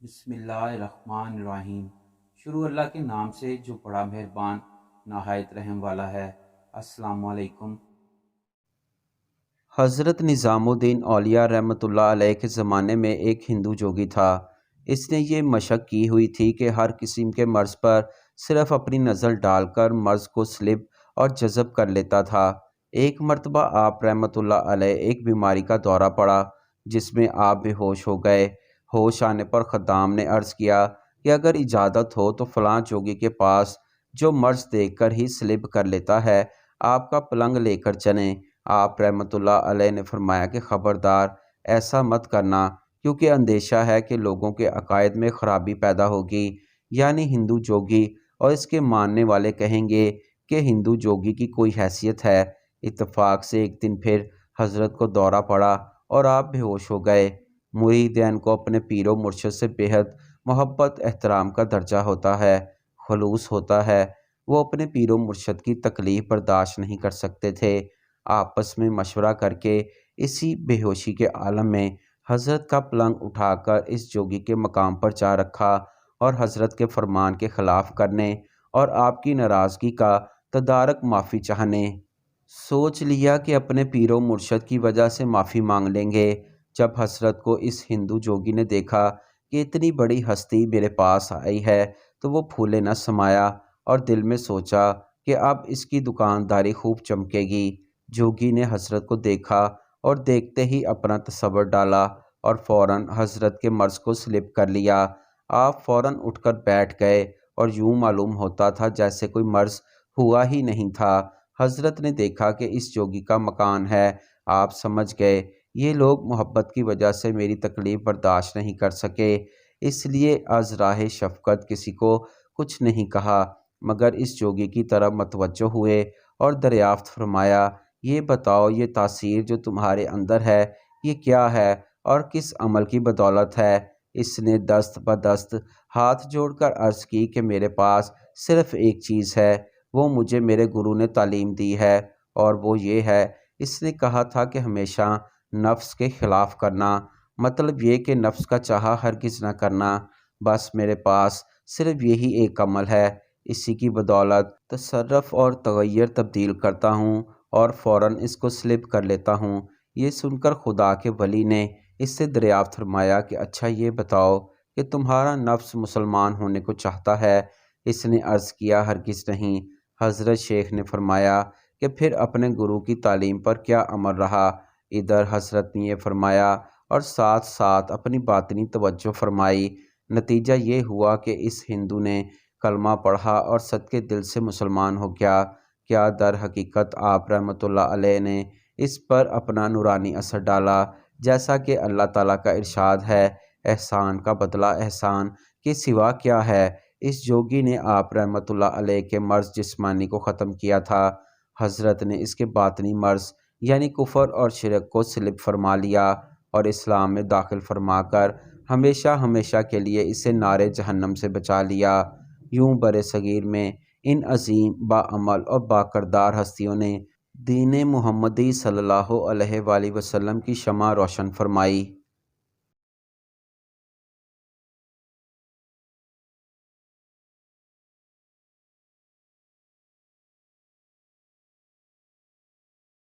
بسم اللہ الرحمن الرحیم۔ شروع اللہ کے نام سے جو بڑا مہربان نہایت رحم والا ہے۔ السلام علیکم۔ حضرت نظام الدین اولیاء رحمۃ اللہ علیہ کے زمانے میں ایک ہندو جوگی تھا۔ اس نے یہ مشق کی ہوئی تھی کہ ہر قسم کے مرض پر صرف اپنی نظر ڈال کر مرض کو سلب اور جذب کر لیتا تھا۔ ایک مرتبہ آپ رحمۃ اللہ علیہ ایک بیماری کا دورہ پڑا جس میں آپ بے ہوش ہو گئے۔ ہوش آنے پر خدام نے عرض کیا کہ اگر اجازت ہو تو فلاں جوگی کے پاس جو مرض دیکھ کر ہی سلب کر لیتا ہے آپ کا پلنگ لے کر چلیں۔ آپ رحمۃ اللہ علیہ نے فرمایا کہ خبردار ایسا مت کرنا، کیونکہ اندیشہ ہے کہ لوگوں کے عقائد میں خرابی پیدا ہوگی، یعنی ہندو جوگی اور اس کے ماننے والے کہیں گے کہ ہندو جوگی کی کوئی حیثیت ہے۔ اتفاق سے ایک دن پھر حضرت کو دورہ پڑا اور آپ بے ہوش ہو گئے۔ مریدین کو اپنے پیر و مرشد سے بےحد محبت احترام کا درجہ ہوتا ہے، خلوص ہوتا ہے۔ وہ اپنے پیر و مرشد کی تکلیف برداشت نہیں کر سکتے تھے۔ آپس میں مشورہ کر کے اسی بے ہوشی کے عالم میں حضرت کا پلنگ اٹھا کر اس جوگی کے مقام پر جا رکھا اور حضرت کے فرمان کے خلاف کرنے اور آپ کی ناراضگی کا تدارک معافی چاہنے سوچ لیا کہ اپنے پیر و مرشد کی وجہ سے معافی مانگ لیں گے۔ جب حضرت کو اس ہندو جوگی نے دیکھا کہ اتنی بڑی ہستی میرے پاس آئی ہے تو وہ پھولے نہ سمایا اور دل میں سوچا کہ اب اس کی دکانداری خوب چمکے گی۔ جوگی نے حضرت کو دیکھا اور دیکھتے ہی اپنا تصور ڈالا اور فوراً حضرت کے مرض کو سلب کر لیا۔ آپ فوراً اٹھ کر بیٹھ گئے اور یوں معلوم ہوتا تھا جیسے کوئی مرض ہوا ہی نہیں تھا۔ حضرت نے دیکھا کہ اس جوگی کا مکان ہے۔ آپ سمجھ گئے یہ لوگ محبت کی وجہ سے میری تکلیف برداشت نہیں کر سکے، اس لیے از راہ شفقت کسی کو کچھ نہیں کہا، مگر اس جوگی کی طرف متوجہ ہوئے اور دریافت فرمایا، یہ بتاؤ یہ تاثیر جو تمہارے اندر ہے یہ کیا ہے اور کس عمل کی بدولت ہے؟ اس نے دست بدست ہاتھ جوڑ کر عرض کی کہ میرے پاس صرف ایک چیز ہے، وہ مجھے میرے گرو نے تعلیم دی ہے، اور وہ یہ ہے، اس نے کہا تھا کہ ہمیشہ نفس کے خلاف کرنا، مطلب یہ کہ نفس کا چاہا ہرگز نہ کرنا۔ بس میرے پاس صرف یہی ایک عمل ہے، اسی کی بدولت تصرف اور تغیر تبدیل کرتا ہوں اور فوراً اس کو سلب کر لیتا ہوں۔ یہ سن کر خدا کے ولی نے اس سے دریافت فرمایا کہ اچھا یہ بتاؤ کہ تمہارا نفس مسلمان ہونے کو چاہتا ہے؟ اس نے عرض کیا ہرگز نہیں۔ حضرت شیخ نے فرمایا کہ پھر اپنے گرو کی تعلیم پر کیا عمل رہا؟ ادھر حضرت نے یہ فرمایا اور ساتھ ساتھ اپنی باطنی توجہ فرمائی۔ نتیجہ یہ ہوا کہ اس ہندو نے کلمہ پڑھا اور صدقے دل سے مسلمان ہو گیا۔ کیا در حقیقت آپ رحمۃ اللہ علیہ نے اس پر اپنا نورانی اثر ڈالا، جیسا کہ اللہ تعالیٰ کا ارشاد ہے، احسان کا بدلہ احسان کے سوا کیا ہے۔ اس جوگی نے آپ رحمۃ اللہ علیہ کے مرض جسمانی کو ختم کیا تھا، حضرت نے اس کے باطنی مرض یعنی کفر اور شرک کو سلب فرما لیا اور اسلام میں داخل فرما کر ہمیشہ ہمیشہ کے لیے اسے نار جہنم سے بچا لیا۔ یوں برصغیر میں ان عظیم باعمل اور باکردار ہستیوں نے دین محمدی صلی اللہ علیہ وآلہ وسلم کی شمع روشن فرمائی۔